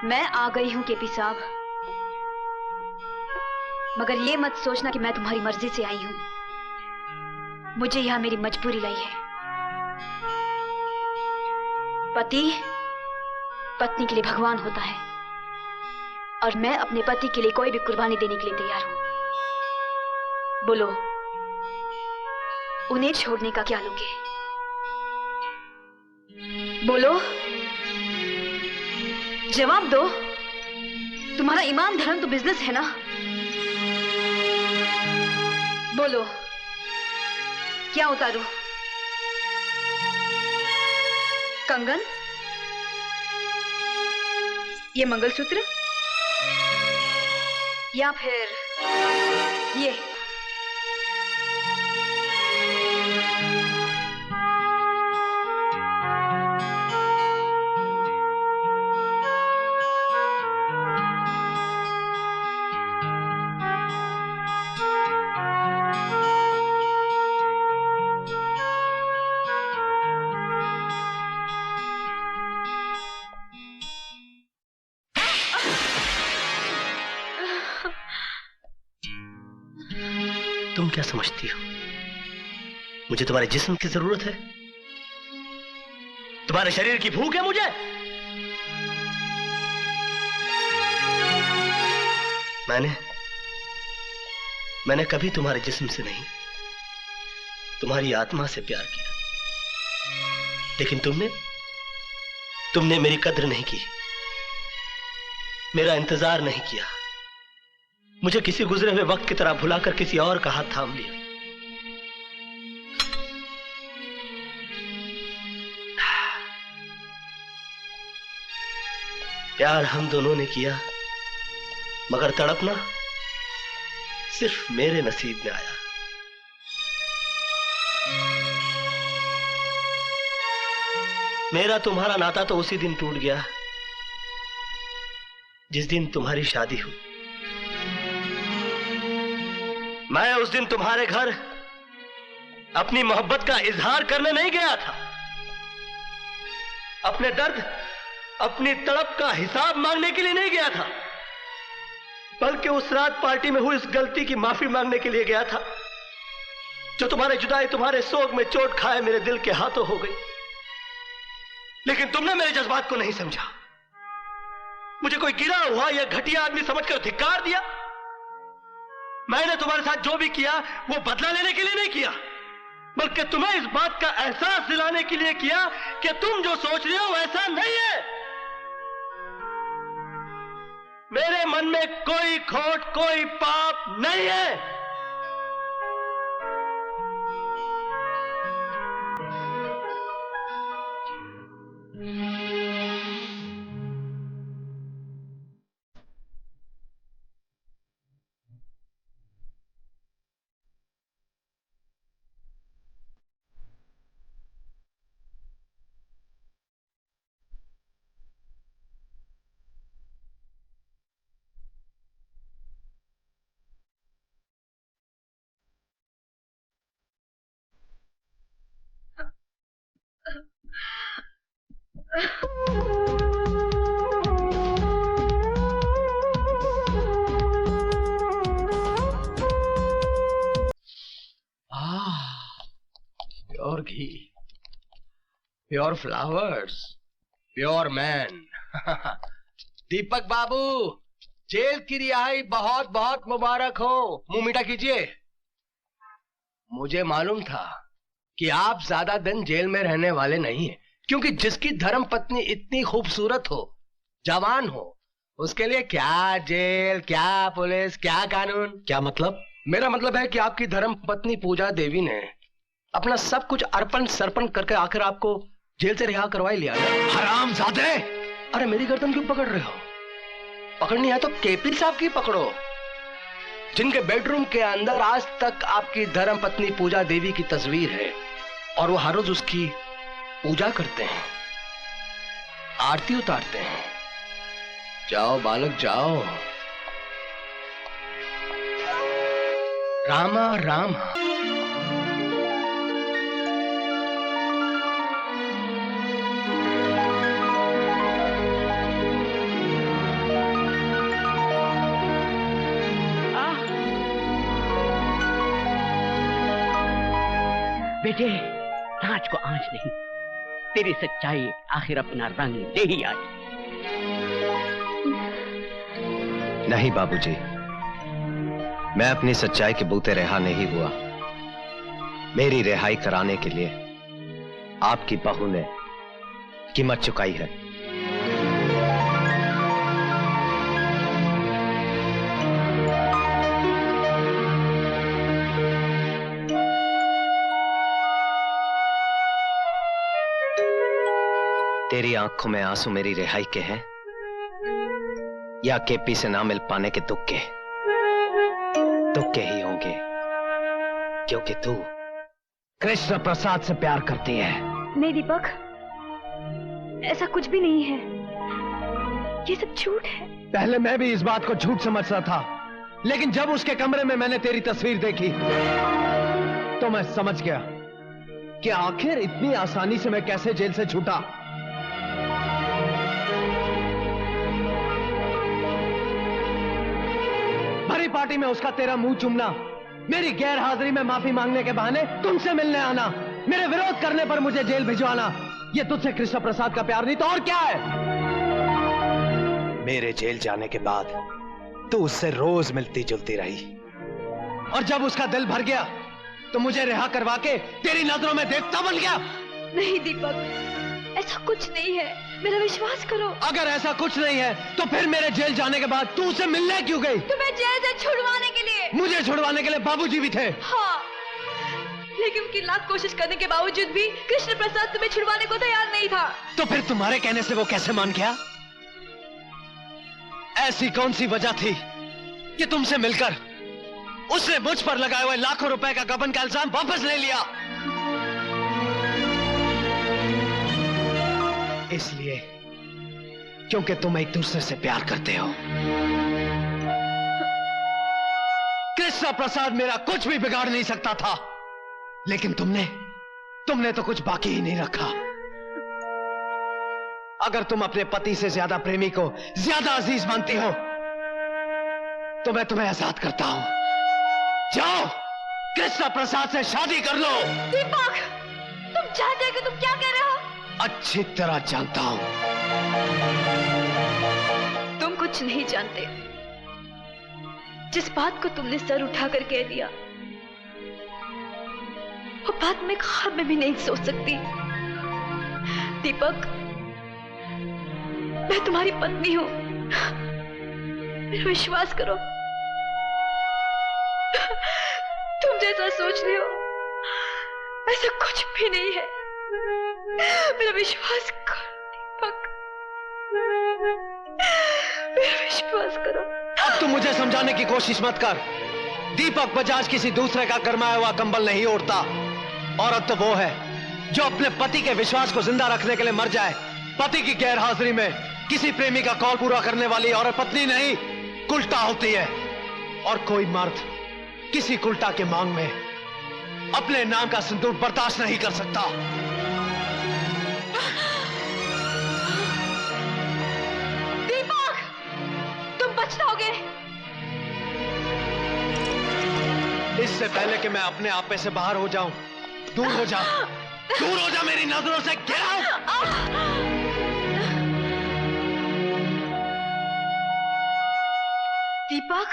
मैं आ गई हूं केपी साहब, मगर ये मत सोचना कि मैं तुम्हारी मर्जी से आई हूं। मुझे यहां मेरी मजबूरी लाई है। पति पत्नी के लिए भगवान होता है और मैं अपने पति के लिए कोई भी कुर्बानी देने के लिए तैयार हूं। बोलो, उन्हें छोड़ने का क्या लोगे? बोलो, जवाब दो। तुम्हारा ईमान धर्म तो बिजनेस है ना? बोलो, क्या उतारूं? कंगन, ये मंगलसूत्र, या फिर ये? तुम क्या समझती हो मुझे तुम्हारे जिस्म की जरूरत है? तुम्हारे शरीर की भूख है मुझे? मैंने कभी तुम्हारे जिस्म से नहीं, तुम्हारी आत्मा से प्यार किया। लेकिन तुमने मेरी कद्र नहीं की, मेरा इंतजार नहीं किया। मुझे किसी गुजरे हुए वक्त की तरह भुलाकर किसी और का हाथ थाम लिया। प्यार हम दोनों ने किया, मगर तड़पना सिर्फ मेरे नसीब में आया। मेरा तुम्हारा नाता तो उसी दिन टूट गया जिस दिन तुम्हारी शादी हुई। मैं उस दिन तुम्हारे घर अपनी मोहब्बत का इजहार करने नहीं गया था, अपने दर्द, अपनी तड़प का हिसाब मांगने के लिए नहीं गया था, बल्कि उस रात पार्टी में हुई इस गलती की माफी मांगने के लिए गया था जो तुम्हारे जुदाई, तुम्हारे सोग में चोट खाए मेरे दिल के हाथों हो गई। लेकिन तुमने मेरे जज्बात को नहीं समझा, मुझे कोई गिरा हुआ या घटिया आदमी समझकर धिक्कार दिया। मैंने तुम्हारे साथ जो भी किया वो बदला लेने के लिए नहीं किया, बल्कि तुम्हें इस बात का एहसास दिलाने के लिए किया कि तुम जो सोच रहे हो वैसा नहीं है। मेरे मन में कोई खोट, कोई पाप नहीं है। प्योर घी, प्योर फ्लावर्स, प्योर मैन। दीपक बाबू, जेल की रिहाई बहुत बहुत मुबारक हो। मुंह मीठा कीजिए। मुझे मालूम था कि आप ज्यादा दिन जेल में रहने वाले नहीं हैं, क्योंकि जिसकी धर्म पत्नी इतनी खूबसूरत हो, जवान हो, उसके लिए क्या जेल, क्या पुलिस, क्या कानून। क्या मतलब? मेरा मतलब है कि आपकी धर्म पत्नी पूजा देवी ने अपना सब कुछ अर्पण सर्पण करके आखिर आपको जेल से रिहा करवा लिया। हरामजादे! अरे मेरी गर्दन क्यों पकड़ रहे हो? पकड़नी है तो केपी साहब की पकड़ो, जिनके बेडरूम के अंदर आज तक आपकी धर्म पत्नी पूजा देवी की तस्वीर है और वो हर रोज उसकी पूजा करते हैं, आरती उतारते हैं। जाओ बालक जाओ। रामा रामा। बेटे, नाच को आंच नहीं, तेरी सच्चाई आखिर अपना रंग दे ही आज। नहीं बाबूजी, मैं अपनी सच्चाई के बूते रिहा नहीं हुआ। मेरी रिहाई कराने के लिए आपकी बहू ने कीमत चुकाई है। तेरी आंखों में आंसू मेरी रिहाई के हैं या केपी से ना मिल पाने के दुख के? दुख के ही होंगे, क्योंकि तू कृष्ण प्रसाद से प्यार करती है। नहीं दीपक, ऐसा कुछ भी नहीं है, ये सब झूठ है। पहले मैं भी इस बात को झूठ समझता था, लेकिन जब उसके कमरे में मैंने तेरी तस्वीर देखी तो मैं समझ गया कि आखिर इतनी आसानी से मैं कैसे जेल से छूटा। भरी पार्टी में उसका तेरा मुंह चूमना, मेरी गैर हाजिरी में माफी मांगने के बहाने तुमसे मिलने आना, मेरे विरोध करने पर मुझे जेल भिजवाना, ये तुझसे कृष्ण प्रसाद का प्यार नहीं तो और क्या है? मेरे जेल जाने के बाद तू उससे रोज मिलती जुलती रही, और जब उसका दिल भर गया तो मुझे रिहा करवा के तेरी नजरों में देवता बन गया। नहीं दीपक, ऐसा कुछ नहीं है, मेरा विश्वास करो। अगर ऐसा कुछ नहीं है तो फिर मेरे जेल जाने के बाद तू उससे मिलने क्यों गई? तुम्हें जेल से छुड़वाने के लिए। मुझे छुड़वाने के लिए बाबूजी भी थे। हाँ, लेकिन उनकी लाख कोशिश करने के बावजूद भी कृष्ण प्रसाद तुम्हें छुड़वाने को तैयार नहीं था। तो फिर तुम्हारे कहने से वो कैसे मान गया? ऐसी कौन सी वजह थी कि तुमसे मिलकर उसने मुझ पर लगाए हुए लाखों रुपए का गबन का इल्जाम वापस ले लिया? इसलिए क्योंकि तुम एक दूसरे से प्यार करते हो। कृष्ण प्रसाद मेरा कुछ भी बिगाड़ नहीं सकता था, लेकिन तुमने तो कुछ बाकी ही नहीं रखा। अगर तुम अपने पति से ज्यादा प्रेमी को ज्यादा अजीज मानती हो तो मैं तुम्हें आजाद करता हूं। जाओ, कृष्ण प्रसाद से शादी कर लो। दीपक, तुम जानते हो कि तुम क्या कह रहे हो? अच्छी तरह जानता हूं। तुम कुछ नहीं जानते। जिस बात को तुमने सर उठाकर कह दिया, वो बात मैं ख्वाब में भी नहीं सोच सकती। दीपक, मैं तुम्हारी पत्नी हूं, मेरा विश्वास करो। तुम जैसा सोच रहे हो ऐसा कुछ भी नहीं है, मेरा विश्वास करो दीपक, मेरा विश्वास करो। अब तुम मुझे समझाने की कोशिश मत कर। दीपक बजाज किसी दूसरे का गरमाया हुआ कंबल नहीं ओढ़ता। औरत तो वो है जो अपने पति के विश्वास को जिंदा रखने के लिए मर जाए। पति की गैर हाजिरी में किसी प्रेमी का कॉल पूरा करने वाली औरत पत्नी नहीं, कुल्टा होती है। और कोई मर्द किसी कुल्टा के मांग में अपने नाम का सिंदूर बर्दाश्त नहीं कर सकता। दीपक, तुम पछताओगे। इससे पहले कि मैं अपने आप में से बाहर हो जाऊं, दूर हो जा, दूर हो जा मेरी नजरों से। Get out. दीपक,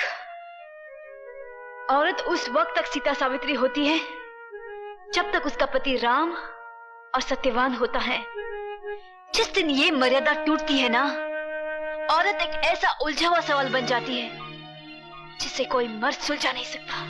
औरत उस वक्त तक सीता सावित्री होती है जब तक उसका पति राम और सत्यवान होता है। जिस दिन ये मर्यादा टूटती है ना, औरत एक ऐसा उलझा हुआ सवाल बन जाती है जिसे कोई मर्द सुलझा नहीं सकता।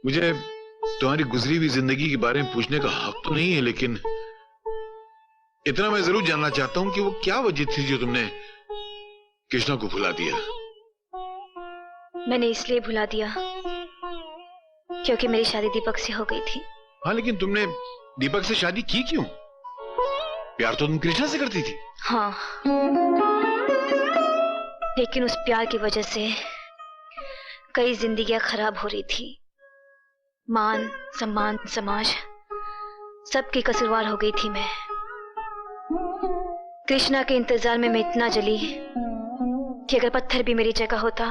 मुझे तुम्हारी गुजरी हुई जिंदगी के बारे में पूछने का हक तो नहीं है, लेकिन इतना मैं जरूर जानना चाहता हूं कि वो क्या वजह थी जो तुमने कृष्णा को भुला दिया। मैंने इसलिए भुला दिया क्योंकि मेरी शादी दीपक से हो गई थी। हाँ, लेकिन तुमने दीपक से शादी की क्यों? प्यार तो तुम कृष्णा से करती थी। हाँ, लेकिन उस प्यार की वजह से कई जिंदगियां खराब हो रही थी। मान सम्मान समाज सबकी कसूरवार हो गई थी मैं। कृष्णा के इंतजार में मैं इतना जली कि अगर पत्थर भी मेरी जगह होता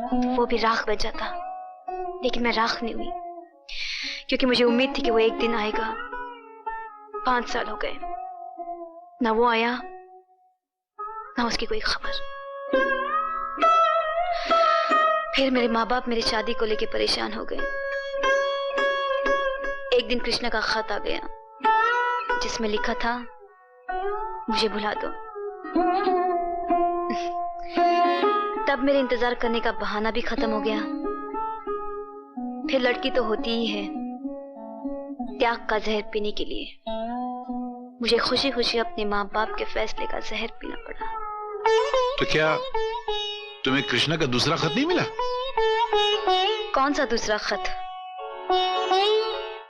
तो वो भी राख बन जाता, लेकिन मैं राख नहीं हुई क्योंकि मुझे उम्मीद थी कि वो एक दिन आएगा। 5 साल हो गए, ना वो आया ना उसकी कोई खबर। फिर मेरे माँ बाप मेरी शादी को लेकर परेशान हो गए। एक दिन कृष्णा का खत आ गया जिसमें लिखा था मुझे भुला दो। तब मेरे इंतजार करने का बहाना भी खत्म हो गया। फिर लड़की तो होती ही है त्याग का जहर पीने के लिए। मुझे खुशी खुशी अपने माँ बाप के फैसले का जहर पीना पड़ा। तो क्या तुम्हें कृष्णा का दूसरा खत नहीं मिला? कौन सा दूसरा खत?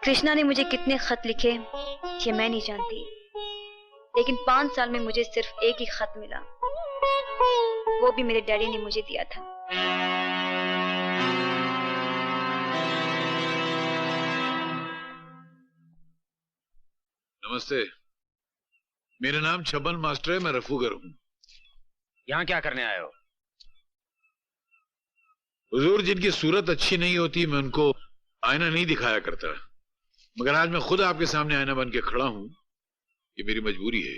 कृष्णा ने मुझे कितने खत लिखे ये मैं नहीं जानती, लेकिन 5 साल में मुझे सिर्फ एक ही खत मिला। वो भी मेरे डैडी ने मुझे दिया था। नमस्ते, मेरा नाम छबन मास्टर है, मैं रफूगर हूँ। यहाँ क्या करने आए हो? हुजूर, जिनकी सूरत अच्छी नहीं होती मैं उनको आईना नहीं दिखाया करता, मगर आज मैं खुद आपके सामने आईना बन के खड़ा हूं। ये मेरी मजबूरी है।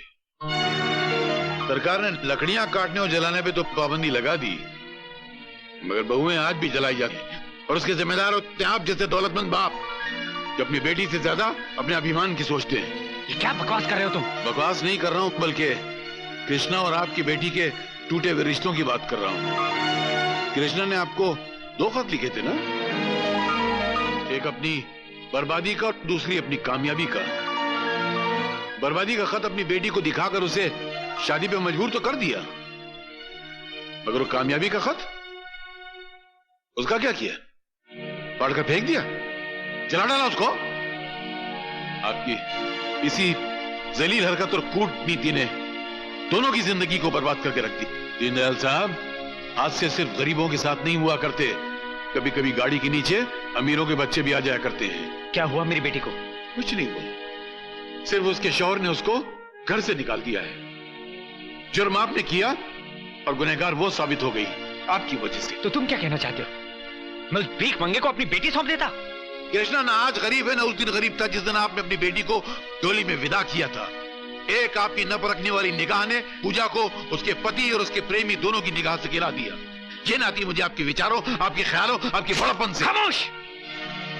सरकार ने लकड़ियां काटने और जलाने पे तो पाबंदी लगा दी, मगर बहुएं आज भी जलाई जाती हैं और उसके जिम्मेदार होते हैं आप जैसे दौलतमंद बाप जो अपनी बेटी से ज्यादा अपने अभिमान की सोचते हैं। ये क्या बकवास कर रहे हो तुम? बकवास नहीं कर रहा हूं, बल्कि कृष्णा और आपकी बेटी के टूटे हुए रिश्तों की बात कर रहा हूं। कृष्णा ने आपको 2 खत लिखे थे ना, एक अपनी बर्बादी का और दूसरी अपनी कामयाबी का। बर्बादी का खत अपनी बेटी को दिखाकर उसे शादी पे मजबूर तो कर दिया, मगर वो कामयाबी का खत, उसका क्या किया? पढ़कर फेंक दिया, जला डाला उसको। आपकी इसी जलील हरकत और कूटनीति ने दोनों की जिंदगी को बर्बाद करके रख दी। दीनदयाल साहब, हादसे सिर्फ गरीबों के साथ नहीं हुआ करते, कभी कभी गाड़ी के नीचे अमीरों के बच्चे भी आ जाया करते हैं। क्या हुआ मेरी बेटी को? कुछ नहीं हुआ, सिर्फ उसके शौहर ने उसको घर से निकाल दिया है। जुर्म आपने किया और गुनहगार वो साबित हो गई आपकी वजह से। तो तुम क्या कहना चाहते हो? मैं उस भीख मंगे को अपनी बेटी सौंप देता? कृष्णा ना आज गरीब है ना उस दिन गरीब था जिस दिन आपने अपनी बेटी को डोली में विदा किया था। एक आपकी न परखने वाली निगाह ने पूजा को उसके पति और उसके प्रेमी दोनों की निगाह से गिरा दिया। ये नाती मुझे आपके विचारों, आपके ख्यालों, आपके बड़प्पन से। खामोश!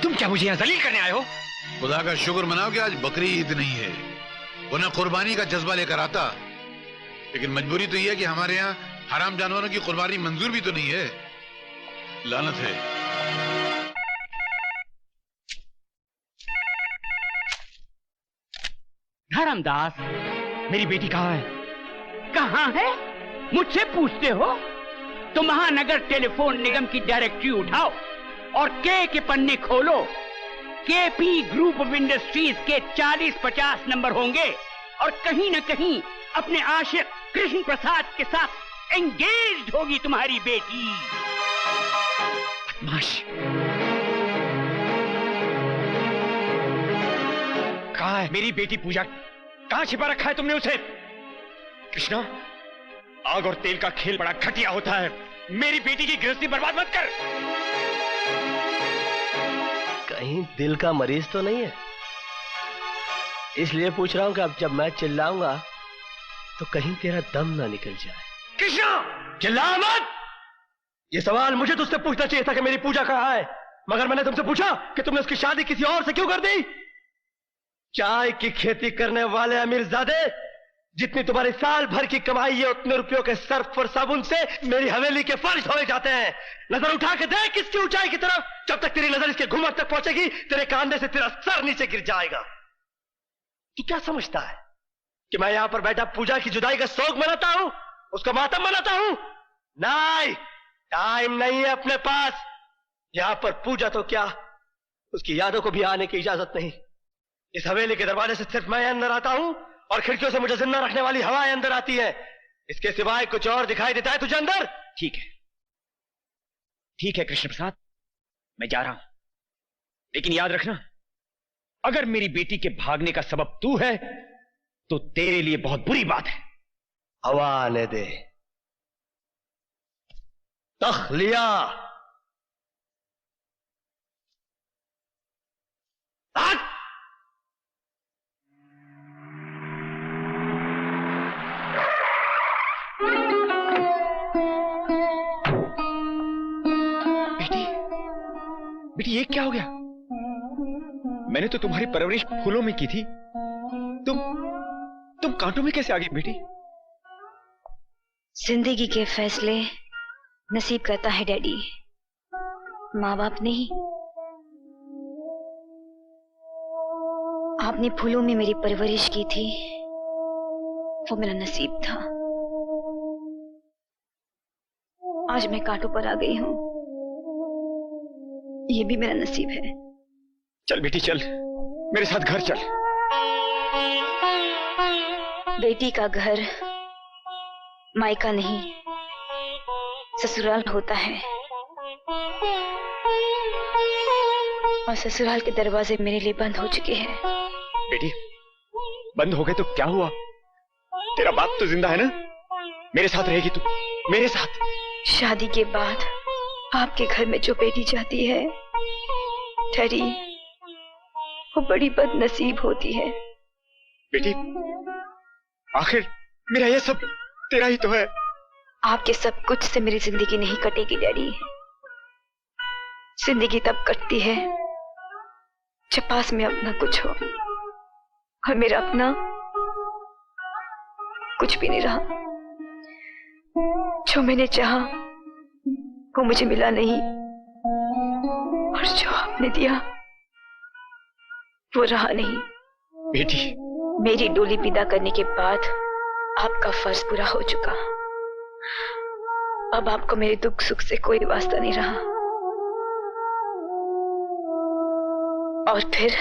तुम क्या मुझे यहाँ जलील करने आए हो? खुदा का शुक्र मनाओ कि आज बकरी ईद नहीं है, वरना कुर्बानी का जज्बा लेकर आता। लेकिन मजबूरी तो यह है कि हमारे यहाँ हराम जानवरों की कुर्बानी मंजूर भी तो नहीं है। लानत है। धर्मदास, मेरी बेटी कहाँ है? कहाँ है मुझसे पूछते हो? तो महानगर टेलीफोन निगम की डायरेक्टरी उठाओ और के पन्ने खोलो। केपी ग्रुप ऑफ इंडस्ट्रीज के 40-50 नंबर होंगे और कहीं न कहीं अपने आशिक कृष्ण प्रसाद के साथ एंगेज्ड होगी तुम्हारी बेटी। बदमाश! कहाँ है मेरी बेटी पूजा? कहाँ छिपा रखा है तुमने उसे? कृष्णा, आग और तेल का खेल बड़ा घटिया होता है। मेरी बेटी की गृहस्थी बर्बाद मत कर। कहीं दिल का मरीज तो नहीं है? इसलिए पूछ रहा हूं कि अब जब मैं चिल्लाऊंगा तो कहीं तेरा दम ना निकल जाए। कृष्णा, चिल्ला मत! ये सवाल मुझे तुझसे पूछना चाहिए था कि मेरी पूजा कहाँ है, मगर मैंने तुमसे पूछा कि तुमने उसकी शादी किसी और से क्यों कर दी? चाय की खेती करने वाले अमीरजादे, जितनी तुम्हारी साल भर की कमाई है उतने रुपयों के सर्फ और साबुन से मेरी हवेली के फर्श धोए जाते हैं। नजर उठा के देख किसकी ऊंचाई की तरफ। जब तक तेरी नजर इसके घुमट तक पहुंचेगी तेरे कांधे से तेरा सर नीचे गिर जाएगा। तू क्या समझता है कि मैं यहां पर बैठा पूजा की जुदाई का शोक मनाता हूं, उसका मातम मनाता हूं? नहीं, टाइम नहीं है अपने पास। यहां पर पूजा तो क्या, उसकी यादों को भी आने की इजाजत नहीं। इस हवेली के दरवाजे से सिर्फ मैं अंदर आता हूं और खिड़कियों से मुझे जिंदा रखने वाली हवाएं अंदर आती है। इसके सिवाय कुछ और दिखाई देता है तुझे अंदर? ठीक है कृष्ण प्रसाद, मैं जा रहा हूं, लेकिन याद रखना, अगर मेरी बेटी के भागने का सबब तू है तो तेरे लिए बहुत बुरी बात है। हवा आने दे। तखलिया। बेटी ये क्या हो गया? मैंने तो तुम्हारी परवरिश फूलों में की थी, तुम कांटों में कैसे आ गई बेटी? जिंदगी के फैसले नसीब करता है डैडी, माँ बाप नहीं। आपने फूलों में मेरी परवरिश की थी, वो मेरा नसीब था। आज मैं कांटों पर आ गई हूं, ये भी मेरा नसीब है। चल बेटी चल, मेरे साथ घर चल। बेटी का घर मायका नहीं, ससुराल होता है, और ससुराल के दरवाजे मेरे लिए बंद हो चुके हैं। बेटी बंद हो गए तो क्या हुआ? तेरा बाप तो जिंदा है ना? मेरे साथ रहेगी तू, मेरे साथ। शादी के बाद आपके घर में जो बेटी जाती है डैडी, वो बड़ी बदनसीब होती है। बेटी आखिर मेरा ये सब तेरा ही तो है। आपके सब कुछ से मेरी जिंदगी नहीं कटेगी डैडी। जिंदगी तब कटती है जब पास में अपना कुछ हो, और मेरा अपना कुछ भी नहीं रहा। जो मैंने चाहा वो मुझे मिला नहीं, और जो आपने दिया वो रहा नहीं। बेटी मेरी डोली विदा करने के बाद आपका फर्ज पूरा हो चुका। अब आपको मेरे दुख सुख से कोई वास्ता नहीं रहा। और फिर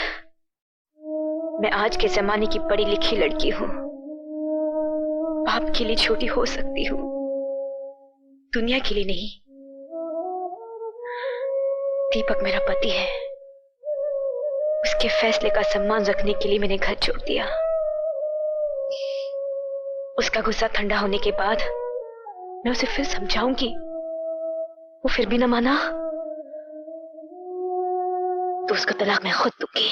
मैं आज के जमाने की पढ़ी लिखी लड़की हूं, आपके लिए छोटी हो सकती हूं, दुनिया के लिए नहीं। दीपक मेरा पति है, उसके फैसले का सम्मान रखने के लिए मैंने घर छोड़ दिया। उसका गुस्सा ठंडा होने के बाद मैं उसे फिर समझाऊंगी, वो फिर भी न माना तो उसका तलाक मैं खुद दूंगी,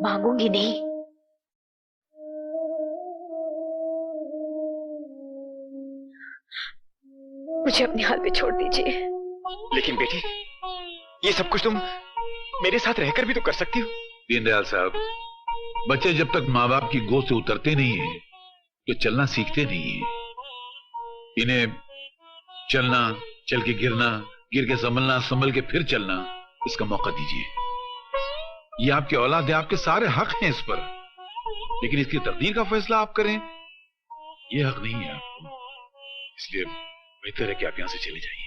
मांगूंगी नहीं। मुझे अपने हाल पे छोड़ दीजिए। लेकिन बेटी ये सब कुछ तुम मेरे साथ रहकर भी तो कर सकती हो। दीनदयाल साहब, बच्चे जब तक माँ बाप की गोद से उतरते नहीं है तो चलना सीखते नहीं है। इन्हें चलना, चल के गिरना, गिर के संभलना, संभल के फिर चलना, इसका मौका दीजिए। ये आपकी औलाद है, आपके सारे हक हैं इस पर, लेकिन इसकी तकदीर का फैसला आप करें, ये हक नहीं है आपको। इसलिए बेहतर है कि आप यहां से चले जाइए।